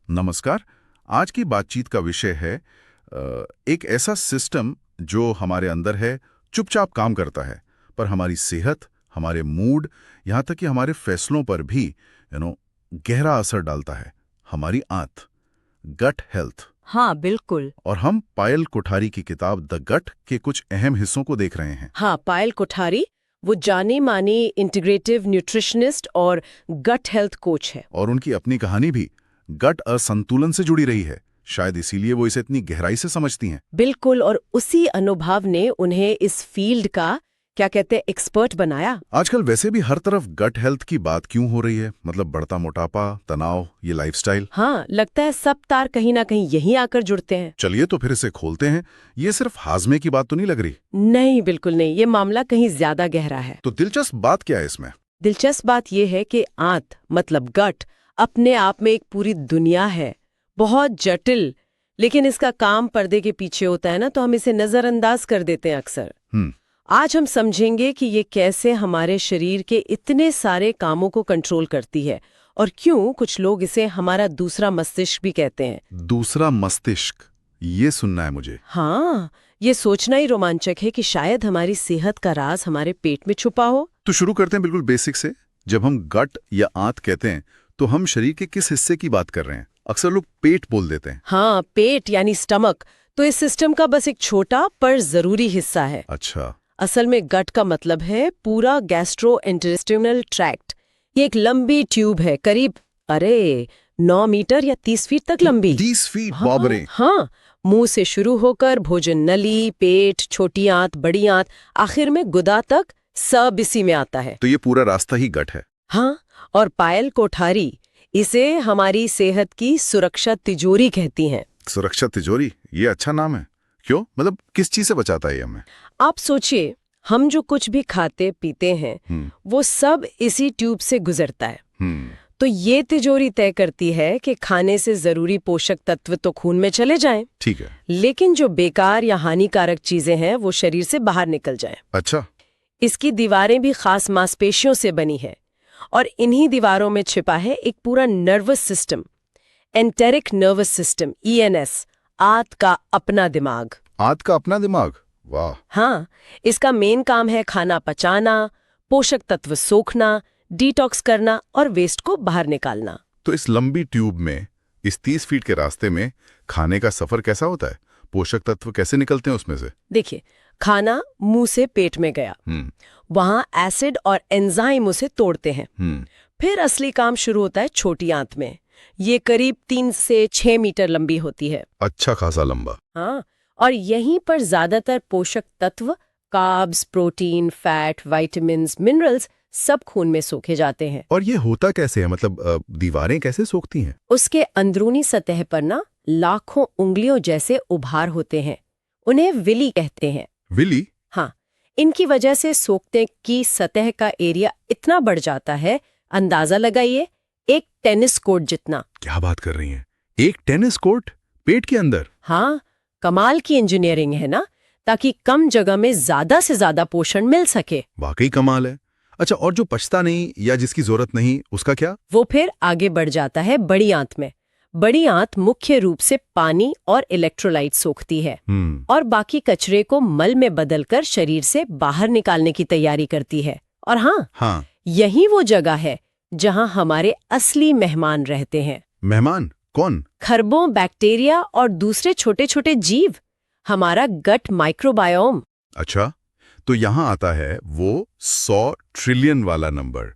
नमस्कार। आज की बातचीत का विषय है एक ऐसा सिस्टम जो हमारे अंदर है, चुपचाप काम करता है, पर हमारी सेहत, हमारे मूड, यहाँ तक कि हमारे फैसलों पर भी गहरा असर डालता है। हमारी आंत, गट हेल्थ। हाँ बिल्कुल। और हम पायल कोठारी की किताब द गट के कुछ अहम हिस्सों को देख रहे हैं। हाँ, पायल कोठारी वो जानी मानी इंटीग्रेटिव न्यूट्रिशनिस्ट और गट हेल्थ कोच है। और उनकी अपनी कहानी भी गट असंतुलन से जुड़ी रही है। शायद इसीलिए वो इसे इतनी गहराई से समझती हैं। बिल्कुल, और उसी अनुभव ने उन्हें इस फील्ड का क्या कहते हैं एक्सपर्ट बनाया। आजकल वैसे भी हर तरफ गट हेल्थ की बात क्यों हो रही है? मतलब बढ़ता मोटापा, तनाव, ये लाइफस्टाइल। हाँ, लगता है सब तार कहीं ना कहीं यहीं आकर जुड़ते हैं। चलिए तो फिर इसे खोलते हैं। ये सिर्फ हाजमे की बात तो नहीं लग रही? नहीं, बिल्कुल नहीं, ये मामला कहीं ज्यादा गहरा है। तो दिलचस्प बात क्या है इसमें? दिलचस्प बात यह है कि आंत मतलब गट अपने आप में एक पूरी दुनिया है, बहुत जटिल। लेकिन इसका काम पर्दे के पीछे होता है ना, तो हम इसे नजरअंदाज कर देते हैं अक्सर। आज हम समझेंगे कि ये कैसे हमारे शरीर के इतने सारे कामों को कंट्रोल करती है, और क्यों कुछ लोग इसे हमारा दूसरा मस्तिष्क भी कहते हैं। दूसरा मस्तिष्क, ये सुनना है मुझे। हाँ, ये सोचना ही रोमांचक है कि शायद हमारी सेहत का राज हमारे पेट में छुपा हो। तो शुरू करते हैं बिल्कुल बेसिक से। जब हम गट या आंत कहते हैं तो हम शरीर के किस हिस्से की बात कर रहे हैं? अक्सर लोग पेट बोल देते हैं। हाँ, पेट यानी स्टमक तो इस सिस्टम का बस एक छोटा पर जरूरी हिस्सा है। अच्छा। असल में गट का मतलब है पूरा गैस्ट्रोइंटेस्टिनल ट्रैक्ट। ये एक लंबी ट्यूब है, करीब 9 मीटर या 30 फीट तक लंबी। 30 फीट? हाँ, बाप रे। हाँ, मुंह से शुरू होकर भोजन नली, पेट, छोटी आंत, बड़ी आंत, आखिर में गुदा तक सब इसी में आता है। तो ये पूरा रास्ता ही गट है। हाँ, और पायल कोठारी इसे हमारी सेहत की सुरक्षा तिजोरी कहती हैं। सुरक्षा तिजोरी, ये अच्छा नाम है। क्यों? मतलब किस चीज से बचाता है ये हमें? आप सोचिए, हम जो कुछ भी खाते पीते हैं वो सब इसी ट्यूब से गुजरता है। तो ये तिजोरी तय करती है कि खाने से जरूरी पोषक तत्व तो खून में चले जाएं, ठीक है, लेकिन जो बेकार या हानिकारक चीजें हैं वो शरीर से बाहर निकल जाएं। अच्छा। इसकी दीवारें भी खास मांसपेशियों से बनी है, और इन्हीं दीवारों में छिपा है एक पूरा nervous system, enteric nervous system, ENS, आंत का अपना दिमाग। आंत का अपना दिमाग? वाह। हाँ, इसका मेन काम है खाना पचाना, पोषक तत्व सोखना, डिटॉक्स करना और वेस्ट को बाहर निकालना। तो इस लंबी ट्यूब में, इस 30 फीट के रास्ते में खाने का सफर कैसा होता है? पोषक तत्व कैसे निकलते हैं उसमें से? देखिए, खाना मुंह से पेट में गया, वहां एसिड और एंजाइम उसे तोड़ते हैं। फिर असली काम शुरू होता है छोटी आंत में। ये करीब 3 से 6 मीटर लंबी होती है। अच्छा खासा लंबा। हाँ, और यहीं पर ज्यादातर पोषक तत्व, carbs, protein, fat, vitamins, minerals सब खून में सोखे जाते हैं। और ये होता कैसे है? मतलब दीवारें कैसे सोखती हैं? उसके अंदरूनी सतह पर ना लाखों उंगलियों जैसे उभार होते हैं, उन्हें विली कहते हैं। विली? हाँ, इनकी वजह से सोखते की सतह का एरिया इतना बढ़ जाता है, अंदाजा लगाइए, एक टेनिस कोर्ट जितना। क्या बात कर रही हैं? एक टेनिस कोर्ट पेट के अंदर? हाँ, कमाल की इंजीनियरिंग है ना, ताकि कम जगह में ज्यादा से ज्यादा पोषण मिल सके। वाकई कमाल है। अच्छा, और जो पचता नहीं या जिसकी जरूरत नहीं, उसका क्या? वो फिर आगे बढ़ जाता है बड़ी आंत में। बड़ी आंत मुख्य रूप से पानी और इलेक्ट्रोलाइट सोखती है, और बाकी कचरे को मल में बदलकर शरीर से बाहर निकालने की तैयारी करती है। और हाँ, यही वो जगह है जहां हमारे असली मेहमान रहते हैं। मेहमान कौन? खरबों बैक्टीरिया और दूसरे छोटे छोटे जीव, हमारा गट माइक्रोबायोम। अच्छा, तो यहाँ आता है वो 100 ट्रिलियन वाला नंबर।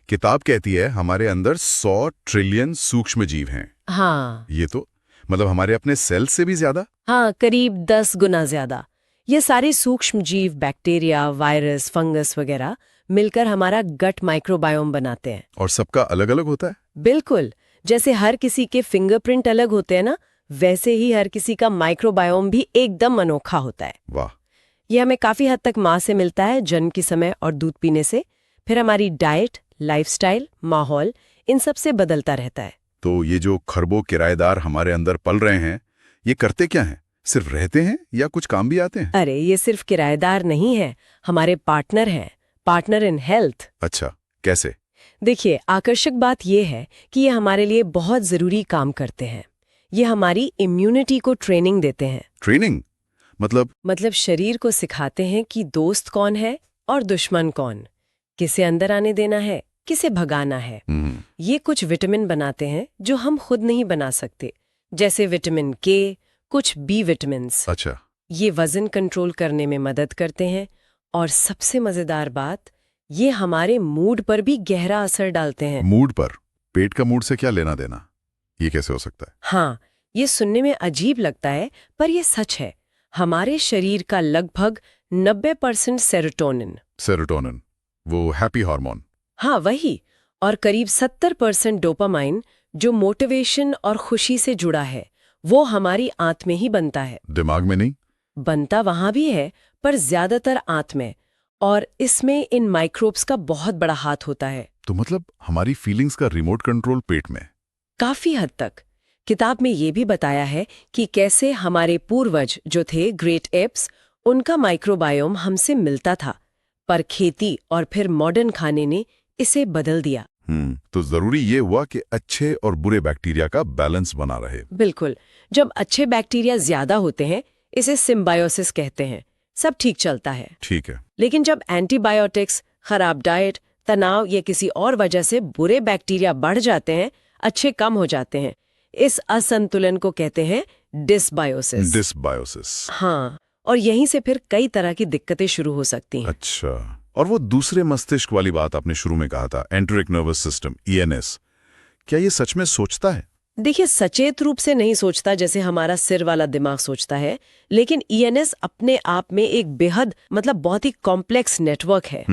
किताब कहती है हमारे अंदर 100 ट्रिलियन सूक्ष्म जीव हैं। हाँ, ये तो मतलब हमारे अपने सेल से भी ज्यादा? हाँ, करीब 10 गुना ज्यादा। ये सारे सूक्ष्म जीव, बैक्टीरिया, वायरस, फंगस वगैरह मिलकर हमारा गट माइक्रोबायोम बनाते हैं। और सबका अलग अलग होता है? बिल्कुल, जैसे हर किसी के फिंगरप्रिंट अलग होते हैं ना, वैसे ही हर किसी का माइक्रोबायोम भी एकदम अनोखा होता है। वाह। ये हमें काफी हद तक माँ से मिलता है, जन्म के समय और दूध पीने से। फिर हमारी डाइट, लाइफस्टाइल, माहौल, इन सब से बदलता रहता है। तो ये जो खरबों किराएदार हमारे अंदर पल रहे हैं, ये करते क्या हैं? सिर्फ रहते हैं या कुछ काम भी आते हैं? अरे, ये सिर्फ किराएदार नहीं है, हमारे पार्टनर हैं, पार्टनर इन हेल्थ। अच्छा, कैसे? देखिए, आकर्षक बात यह है कि ये हमारे लिए बहुत ज़रूरी काम करते हैं। ये हमारी इम्यूनिटी को ट्रेनिंग देते हैं। ट्रेनिंग मतलब शरीर को सिखाते हैं कि दोस्त कौन है और दुश्मन कौन, किसे अंदर आने देना है, किसे भगाना है। ये कुछ विटामिन बनाते हैं जो हम खुद नहीं बना सकते, जैसे विटामिन के, कुछ बी विटामिन्स। अच्छा। ये वजन कंट्रोल करने में मदद करते हैं और सबसे मजेदार बात, ये हमारे मूड पर भी गहरा असर डालते हैं। मूड पर? पेट का मूड से क्या लेना देना? ये कैसे हो सकता है? हाँ, ये सुनने में अजीब लगता है, पर ये सच है। हमारे शरीर का लगभग 90% सेरोटोनिन, वो हैप्पी हार्मोन। हाँ वही, और करीब 70% डोपामाइन, जो मोटिवेशन और खुशी से जुड़ा है, वो हमारी आंत में ही बनता है। दिमाग में नहीं? बनता वहां भी है, पर ज्यादातर आंत में, और इसमें इन माइक्रोब्स का बहुत बड़ा हाथ होता है। तो मतलब हमारी फीलिंग्स का रिमोट कंट्रोल पेट में? काफी हद तक। किताब में ये भी बताया है कि कैसे हमारे पूर्वज जो थे ग्रेट एप्स, उनका माइक्रोबायोम हमसे मिलता था, पर खेती और फिर मॉडर्न खाने ने इसे बदल दिया। तो जरूरी ये हुआ कि अच्छे और बुरे बैक्टीरिया का बैलेंस बना रहे। बिल्कुल। जब अच्छे बैक्टीरिया ज्यादा होते हैं, इसे सिम्बायोसिस कहते हैं, सब ठीक चलता है। ठीक है। लेकिन जब एंटीबायोटिक्स, खराब डाइट, तनाव या किसी और वजह से बुरे बैक्टीरिया बढ़ जाते हैं, अच्छे कम हो जाते हैं, इस असंतुलन को कहते हैं डिसबायोसिस। हाँ, और यहीं से फिर कई तरह की दिक्कतें शुरू हो सकती हैं। अच्छा, और वो दूसरे मस्तिष्क वाली बात आपने शुरू में कहा था, एंटेरिक नर्वस सिस्टम, ईएनएस, क्या ये सच में सोचता है? देखिए, सचेत रूप से नहीं सोचता जैसे हमारा सिर वाला दिमाग सोचता है, लेकिन ईएनएस अपने आप में एक बेहद बहुत ही कॉम्प्लेक्स नेटवर्क है।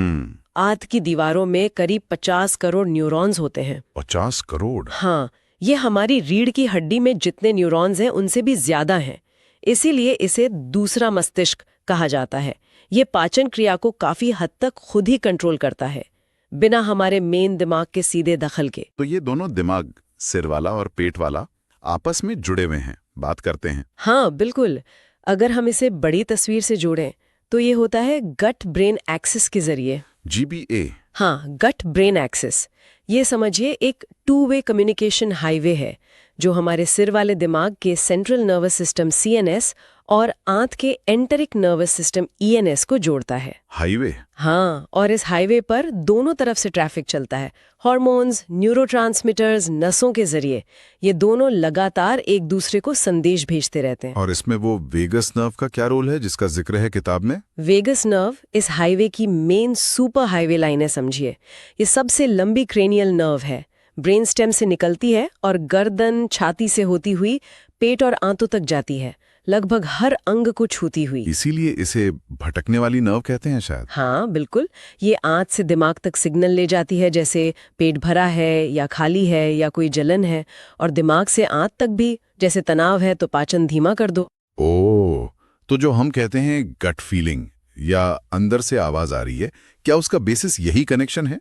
आंत की दीवारों में करीब 50 करोड़ न्यूरॉन्स होते हैं। 50 करोड़? हाँ, ये हमारी रीढ़ की हड्डी में जितने न्यूरॉन्स हैं उनसे भी ज्यादा हैं। इसीलिए इसे दूसरा मस्तिष्क कहा जाता है। ये पाचन क्रिया को काफी हद तक खुद ही कंट्रोल करता है, बिना हमारे मेन दिमाग के सीधे दखल के। तो ये दोनों दिमाग, सिर वाला और पेट वाला, आपस में जुड़े हुए हैं, बात करते हैं। हाँ बिल्कुल। अगर हम इसे बड़ी तस्वीर से जोड़ें तो ये होता है गट ब्रेन एक्सिस के जरिए। GBA? हाँ, गट ब्रेन एक्सिस। ये समझिए एक 2-वे कम्युनिकेशन हाईवे है जो हमारे सिर वाले दिमाग के सेंट्रल नर्वस सिस्टम CNS और आंत के एंटेरिक नर्वस सिस्टम ENS को जोड़ता है। हाईवे? हाँ, और इस हाईवे पर दोनों तरफ से ट्रैफिक चलता है, हार्मोन्स, न्यूरोट्रांसमीटर्स, नसों के जरिए। ये दोनों लगातार एक दूसरे को संदेश भेजते रहते हैं। और इसमें वो वेगस नर्व का क्या रोल है जिसका जिक्र है किताब में? वेगस नर्व इस हाईवे की मेन सुपर हाईवे लाइन है, समझिए। ये सबसे लंबी क्रेनियल नर्व है, ब्रेन स्टेम से निकलती है और गर्दन, छाती से होती हुई पेट और आंतों तक जाती है, लगभग हर अंग को छूती हुई। इसीलिए इसे भटकने वाली नर्व कहते हैं शायद। हाँ बिल्कुल। ये आंत से दिमाग तक सिग्नल ले जाती है, जैसे पेट भरा है या खाली है या कोई जलन है, और दिमाग से आंत तक भी, जैसे तनाव है तो पाचन धीमा कर दो। ओह, तो जो हम कहते हैं गट फीलिंग या अंदर से आवाज आ रही है, क्या उसका बेसिस यही कनेक्शन है?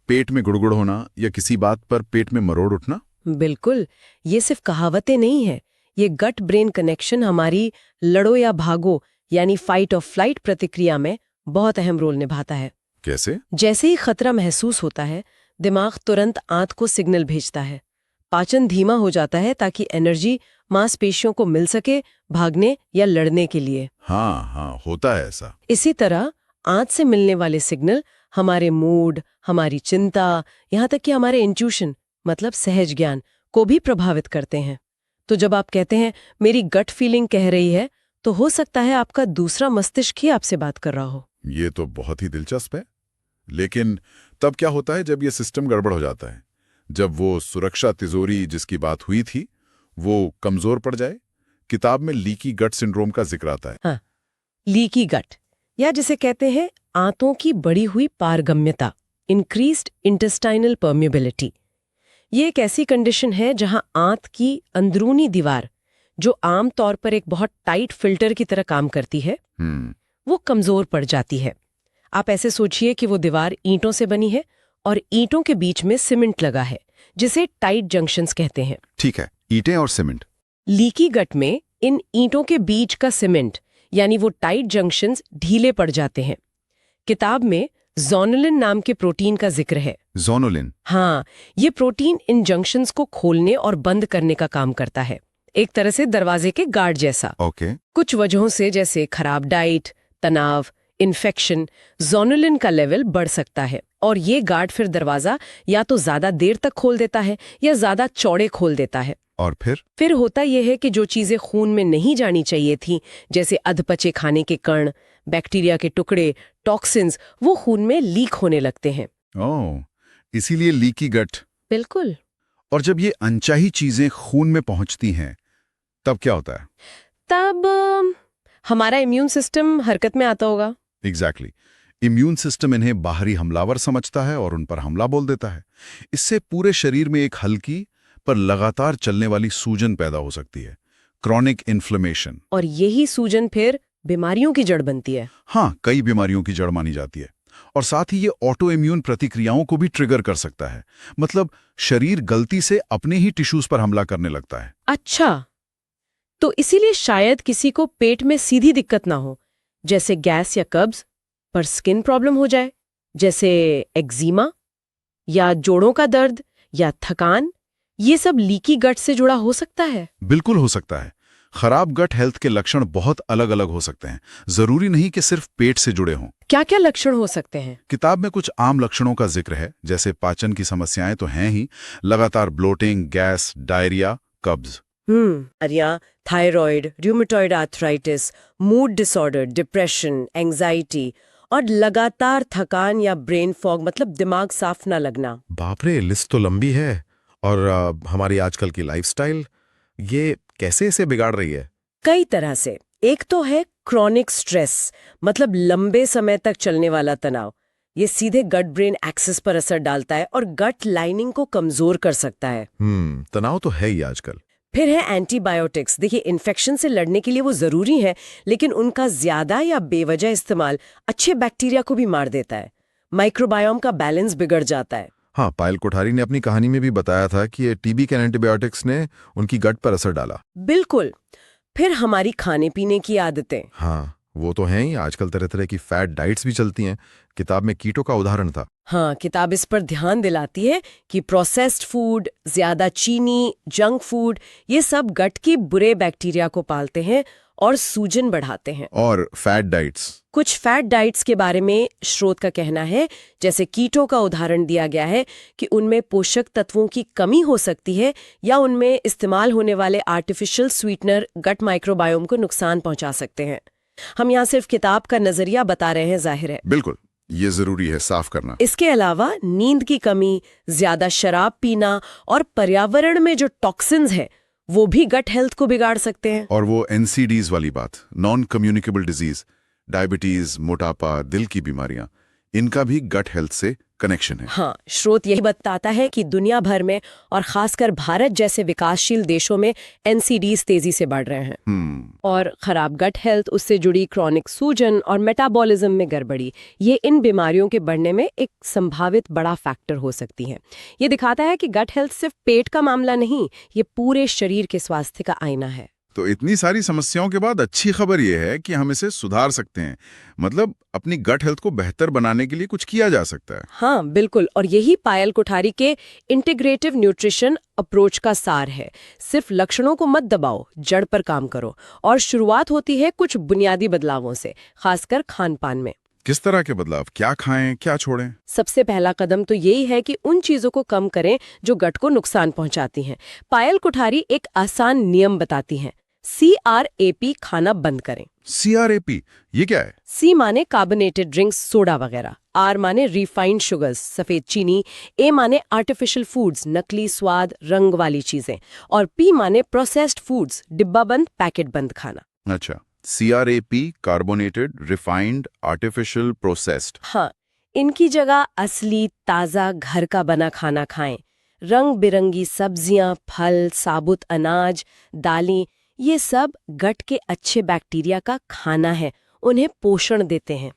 पेट में गुड़गुड़ होना या किसी बात पर पेट में मरोड़ उठना? बिल्कुल। ये सिर्फ कहावतें नहीं है। ये गट ब्रेन कनेक्शन हमारी लड़ो या भागो यानी फाइट और फ्लाइट प्रतिक्रिया में बहुत अहम रोल निभाता है। कैसे? जैसे ही खतरा महसूस होता है, दिमाग तुरंत आंत को सिग्नल भेजता है, पाचन धीमा हो जाता है ताकि एनर्जी मांसपेशियों को मिल सके भागने या लड़ने के लिए। हाँ, होता है ऐसा। इसी तरह आंत से मिलने वाले सिग्नल हमारे मूड, हमारी चिंता, यहाँ तक कि हमारे इंट्यूशन सहज ज्ञान को भी प्रभावित करते हैं। तो जब आप कहते हैं मेरी गट फीलिंग कह रही है, तो हो सकता है आपका दूसरा मस्तिष्क ही आपसे बात कर रहा हो। ये तो बहुत ही दिलचस्प है। लेकिन तब क्या होता है जब ये सिस्टम गड़बड़ हो जाता है? जब वो सुरक्षा तिजोरी जिसकी बात हुई थी वो कमजोर पड़ जाए? किताब में लीकी गट सिंड्रोम का जिक्र आता है। हाँ, लीकी गट, या जिसे कहते हैं आंतों की बढ़ी हुई पारगम्यता, इंक्रीज्ड इंटेस्टाइनल परमिएबिलिटी। ये एक ऐसी कंडीशन है जहां आंत की अंदरूनी दीवार, जो आम तौर पर एक बहुत टाइट फिल्टर की तरह काम करती है, वो कमजोर पड़ जाती है। आप ऐसे सोचिए कि वो दीवार ईंटों से बनी है और ईंटों के बीच में सीमेंट लगा है, जिसे टाइट जंक्शंस कहते हैं। ठीक है, ईंटें और सीमेंट। लीकी गट में इन ईंटों के बीच का सीमेंट यानी वो टाइट जंक्शंस ढीले पड़ जाते हैं। किताब में जोनुलिन नाम के प्रोटीन का जिक्र है। जोनुलिन। हाँ, ये प्रोटीन इन जंक्शंस को खोलने और बंद करने का काम करता है, एक तरह से दरवाजे के गार्ड जैसा। ओके। कुछ वजहों से जैसे खराब डाइट, तनाव, इन्फेक्शन, जोनुलिन का लेवल बढ़ सकता है और ये गार्ड फिर दरवाजा या तो ज्यादा देर तक खोल देता है या ज्यादा चौड़े खोल देता है। और फिर होता यह है कि जो चीजें खून में नहीं जानी चाहिए थी, जैसे अधपचे खाने के कण, बैक्टीरिया के टुकड़े, टॉक्सिन्स, वो खून में लीक होने लगते हैं। ओह, इसीलिए लीकी गट। बिल्कुल। और जब ये अनचाही चीजें खून में पहुंचती हैं, तब क्या होता है? तब हमारा इम्यून सिस्टम हरकत में आता होगा। एग्जैक्टली। इम्यून सिस्टम इन्हें बाहरी हमलावर समझता है और उन पर हमला बोल देता है। इससे पूरे शरीर में एक हल्की पर लगातार चलने वाली सूजन पैदा हो सकती है, क्रॉनिक इन्फ्लेमेशन। और यही सूजन फिर बीमारियों की जड़ बनती है। हाँ, कई बीमारियों की जड़ मानी जाती है। और साथ ही ये ऑटो इम्यून प्रतिक्रियाओं को भी ट्रिगर कर सकता है। मतलब शरीर गलती से अपने ही टिश्यूज पर हमला करने लगता है। अच्छा, तो इसीलिए शायद किसी को पेट में सीधी दिक्कत ना हो, जैसे गैस या कब्ज, पर स्किन प्रॉब्लम हो जाए, जैसे एक्जिमा या जोड़ों का दर्द या थकान। ये सब लीकी गट से जुड़ा हो सकता है। बिल्कुल हो सकता है। खराब गट हेल्थ के लक्षण बहुत अलग अलग हो सकते हैं, जरूरी नहीं कि सिर्फ पेट से जुड़े हों। क्या क्या लक्षण हो सकते हैं? किताब में कुछ आम लक्षणों का जिक्र है, जैसे पाचन की समस्याएं तो हैं ही, लगातार ब्लोटिंग, गैस, डायरिया, कब्ज। अरिया, thyroid, rheumatoid arthritis, mood disorder, depression, anxiety और लगातार थकान या ब्रेन फॉग, मतलब दिमाग साफ ना लगना। बाप रे, लिस्ट तो लंबी है। और हमारी आजकल की लाइफस्टाइल, ये कैसे इसे बिगाड़ रही है? कई तरह से। एक तो है क्रॉनिक स्ट्रेस, मतलब लंबे समय तक चलने वाला तनाव। ये सीधे गट ब्रेन एक्सिस पर असर डालता है और गट लाइनिंग को कमजोर कर सकता है। तनाव तो है ही आजकल। फिर है एंटीबायोटिक्स। देखिए, इन्फेक्शन से लड़ने के लिए वो जरूरी है, लेकिन उनका ज्यादा या बेवजह इस्तेमाल अच्छे बैक्टीरिया को भी मार देता है। माइक्रोबायोम का बैलेंस बिगड़ जाता है। हाँ, पायल कोठारी ने अपनी कहानी में भी बताया था कि ये टीबी के एंटीबायोटिक्स ने उनकी गट पर असर डाला। बिल्कुल। फिर हमारी खाने पीने की आदतें। हाँ, वो तो हैं ही। आजकल तरह तरह की फैट डाइट्स भी चलती हैं। किताब में कीटो का उदाहरण था। हाँ, किताब इस पर ध्यान दिलाती है कि प्रोसेस्ड फूड, ज्यादा चीनी, जंक फूड, ये सब गट की बुरे बैक्टीरिया को पालते हैं और सूजन बढ़ाते हैं। और फैट डाइट्स। कुछ फैट डाइट्स के बारे में स्रोत का कहना है, जैसे कीटो का उदाहरण दिया गया है, कि उनमें पोषक तत्वों की कमी हो सकती है या उनमें इस्तेमाल होने वाले आर्टिफिशियल स्वीटनर गट माइक्रोबायोम को नुकसान पहुंचा सकते हैं। हम यहाँ सिर्फ किताब का नजरिया बता रहे हैं, जाहिर है। बिल्कुल, ये जरूरी है साफ करना। इसके अलावा नींद की कमी, ज्यादा शराब पीना और पर्यावरण में जो टॉक्सिन्स हैं, वो भी गट हेल्थ को बिगाड़ सकते हैं। और वो एनसीडीज वाली बात, नॉन कम्युनिकेबल डिजीज, डायबिटीज, मोटापा, दिल की बीमारियां, इनका भी गट हेल्थ से कनेक्शन है। हाँ, स्रोत यही बताता है कि दुनिया भर में और खासकर भारत जैसे विकासशील देशों में एनसीडीज तेजी से बढ़ रहे हैं। और खराब गट हेल्थ, उससे जुड़ी क्रॉनिक सूजन और मेटाबॉलिज्म में गड़बड़ी, ये इन बीमारियों के बढ़ने में एक संभावित बड़ा फैक्टर हो सकती है। ये दिखाता है कि गट हेल्थ सिर्फ पेट का मामला नहीं, ये पूरे शरीर के स्वास्थ्य का आईना है। तो इतनी सारी समस्याओं के बाद अच्छी खबर यह है कि हम इसे सुधार सकते हैं। मतलब अपनी गट हेल्थ को बेहतर बनाने के लिए कुछ किया जा सकता है। हाँ, बिल्कुल। और यही पायल कोठारी के इंटीग्रेटिव न्यूट्रिशन अप्रोच का सार है। सिर्फ लक्षणों को मत दबाओ, जड़ पर काम करो। और शुरुआत होती है कुछ बुनियादी बदलावों से, खासकर खान पान में। किस तरह के बदलाव? क्या खाएं, क्या छोड़ें? सबसे पहला कदम तो यही है कि उन चीजों को कम करें जो गट को नुकसान पहुंचाती हैं। पायल कोठारी एक आसान नियम बताती हैं। CRAP खाना बंद करें। CRAP, ये क्या है? C माने कार्बोनेटेड ड्रिंक्स, सोडा वगैरह। R माने रिफाइंड शुगर्स, सफेद चीनी। A माने आर्टिफिशियल फूड्स, नकली स्वाद, रंग वाली चीजें। और P माने प्रोसेस्ड फूड्स, डिब्बा बंद, पैकेट बंद खाना। अच्छा, CRAP, carbonated, refined, artificial, processed. हाँ, इनकी जगह असली ताज़ा घर का बना खाना खाएं। रंग बिरंगी सब्जियां, फल, साबुत अनाज, दालें, ये सब गट के अच्छे बैक्टीरिया का खाना है, उन्हें पोषण देते हैं।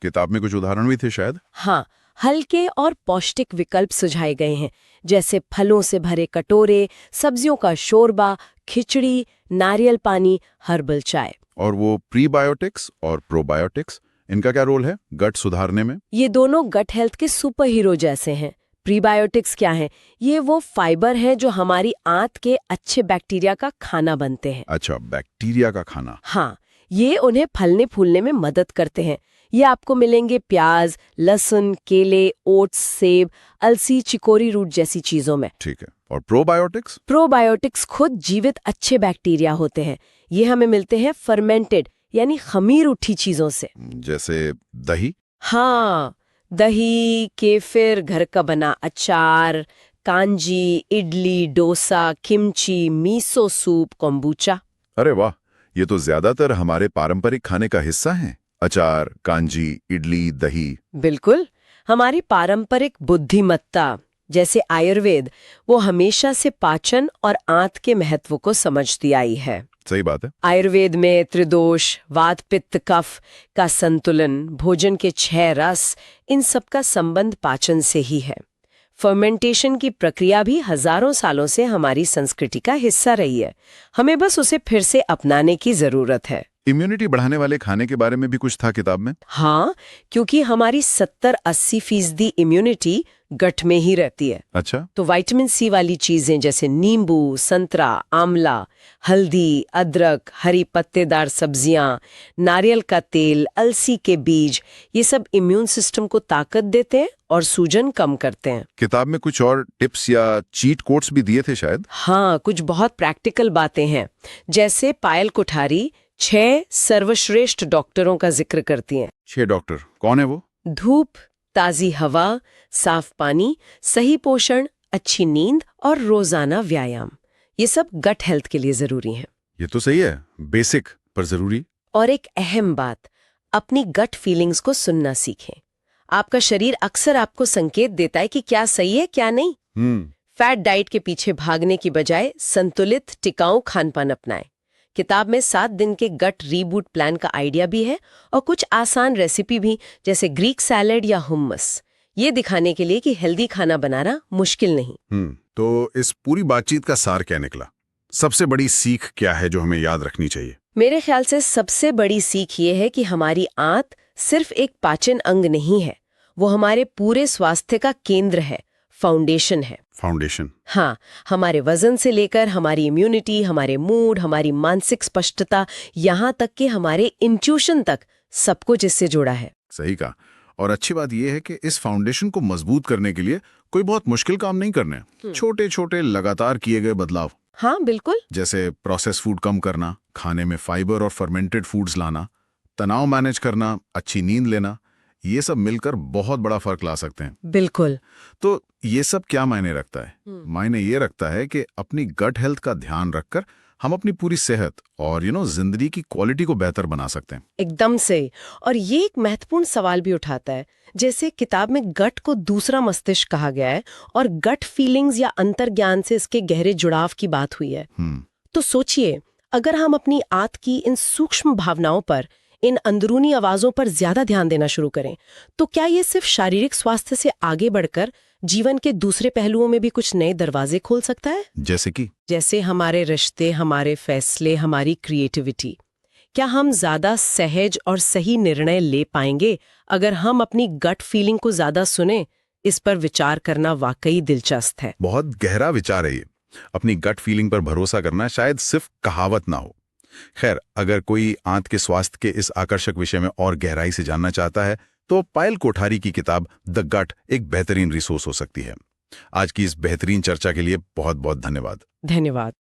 किताब में कुछ उदाहरण भी थे शायद। हाँ, हल्के और पौष्टिक विकल्प सुझाए गए हैं, जैसे फलों से भरे कटोरे, सब्जियों का शोरबा, खिचड़ी, नारियल पानी, हर्बल चाय। और वो प्रीबायोटिक्स और प्रोबायोटिक्स, इनका क्या रोल है गट सुधारने में? ये दोनों गट हेल्थ के सुपर हीरो जैसे हैं। प्रीबायोटिक्स क्या हैं? ये वो फाइबर हैं जो हमारी आंत के अच्छे बैक्टीरिया का खाना बनते हैं। अच्छा, बैक्टीरिया का खाना। हाँ, ये उन्हें फलने फूलने में मदद करते हैं। ये आपको मिलेंगे प्याज, लहसुन, केले, ओट्स, सेब, अलसी, चिकोरी रूट जैसी चीजों में। ठीक है। और प्रोबायोटिक्स? प्रोबायोटिक्स खुद जीवित अच्छे बैक्टीरिया होते हैं। ये हमें मिलते हैं फर्मेंटेड यानी खमीर उठी चीजों से। जैसे दही? हाँ, दही, केफिर, घर का बना अचार, कांजी, idli, dosa, kimchi, miso soup, kombucha. अरे वाह, ये तो ज्यादातर हमारे पारंपरिक खाने का हिस्सा है। अचार, कांजी, इडली, दही। बिल्कुल, हमारी पारंपरिक बुद्धिमत्ता जैसे आयुर्वेद वो हमेशा से पाचन और आंत के महत्व को समझती आई है। सही बात है। आयुर्वेद में त्रिदोष, वात, पित्त, कफ का संतुलन, भोजन के 6 रस, इन सब का संबंध पाचन से ही है। फर्मेंटेशन की प्रक्रिया भी हजारों सालों से हमारी संस्कृति का हिस्सा रही है। हमें बस उसे फिर से अपनाने की जरूरत है। इम्यूनिटी बढ़ाने वाले खाने के बारे में भी कुछ था किताब में? हाँ, क्योंकि हमारी 70-80% इम्यूनिटी गट में ही रहती है। अच्छा। तो विटामिन सी वाली चीजें जैसे नींबू, संतरा, आंवला, हल्दी, अदरक, हरी पत्तेदार सब्जियां, नारियल का तेल, अलसी के बीज, ये सब इम्यून सिस्टम को ताकत देते हैं और सूजन कम करते हैं। किताब में कुछ और टिप्स या चीट कोड्स भी दिए थे शायद? हाँ, कुछ बहुत प्रैक्टिकल बातें हैं। जैसे पायल कोठारी 6 सर्वश्रेष्ठ डॉक्टरों का जिक्र करती हैं। 6 डॉक्टर कौन है वो? धूप, ताजी हवा, साफ पानी, सही पोषण, अच्छी नींद और रोजाना व्यायाम, ये सब गट हेल्थ के लिए जरूरी हैं। ये तो सही है, बेसिक पर जरूरी। और एक अहम बात, अपनी गट फीलिंग्स को सुनना सीखें। आपका शरीर अक्सर आपको संकेत देता है कि क्या सही है क्या नहीं। फैट डाइट के पीछे भागने की बजाय संतुलित टिकाऊ खानपान अपनाएं। किताब में 7 दिन के गट रीबूट प्लान का आइडिया भी है और कुछ आसान रेसिपी भी, जैसे ग्रीक सैलेड या हुम्मस, ये दिखाने के लिए कि हेल्दी खाना बनाना मुश्किल नहीं। तो इस पूरी बातचीत का सार क्या निकला? सबसे बड़ी सीख क्या है जो हमें याद रखनी चाहिए? मेरे ख्याल से सबसे बड़ी सीख ये है कि हमारी आंत सिर्फ एक पाचन अंग नहीं है, वो हमारे पूरे स्वास्थ्य का केंद्र है, फाउंडेशन है। फाउंडेशन? हाँ, हमारे वजन से लेकर हमारी इम्यूनिटी, हमारे मूड, हमारी मानसिक स्पष्टता, यहाँ तक कि हमारे इंट्यूशन तक, सब कुछ इससे जुड़ा है। सही कहा। और अच्छी बात यह है कि इस फाउंडेशन को मजबूत करने के लिए कोई बहुत मुश्किल काम नहीं करने, छोटे छोटे लगातार किए गए बदलाव। हाँ बिल्कुल। जैसे प्रोसेस फूड कम करना, खाने में फाइबर और फर्मेंटेड फूड्स लाना, तनाव मैनेज करना, अच्छी नींद लेना, ये सब मिलकर बहुत बड़ा फर्क ला सकते हैं। बिल्कुल। तो ये सब क्या मायने रखता है? मायने ये रखता है कि अपनी गट हेल्थ का ध्यान रखकर हम अपनी पूरी सेहत और जिंदगी की क्वालिटी को बेहतर बना सकते हैं। एकदम से। और ये एक महत्वपूर्ण सवाल भी उठाता है, जैसे किताब में गट को दूसरा मस्तिष्क कहा गया है और गट फीलिंग्स या अंतर्ज्ञान से इसके गहरे जुड़ाव की बात हुई है। तो सोचिए, अगर हम अपनी आंत की इन सूक्ष्म भावनाओं पर, इन अंदरूनी आवाजों पर ज्यादा ध्यान देना शुरू करें, तो क्या ये सिर्फ शारीरिक स्वास्थ्य से आगे बढ़कर जीवन के दूसरे पहलुओं में भी कुछ नए दरवाजे खोल सकता है? जैसे हमारे रिश्ते, हमारे फैसले, हमारी क्रिएटिविटी। क्या हम ज्यादा सहज और सही निर्णय ले पाएंगे अगर हम अपनी गट फीलिंग को ज्यादा सुने? इस पर विचार करना वाकई दिलचस्प है। बहुत गहरा विचार है ये। अपनी गट फीलिंग पर भरोसा करना शायद सिर्फ कहावत ना हो। खैर, अगर कोई आंत के स्वास्थ्य के इस आकर्षक विषय में और गहराई से जानना चाहता है तो पायल कोठारी की किताब द गट एक बेहतरीन रिसोर्स हो सकती है। आज की इस बेहतरीन चर्चा के लिए बहुत बहुत धन्यवाद। धन्यवाद।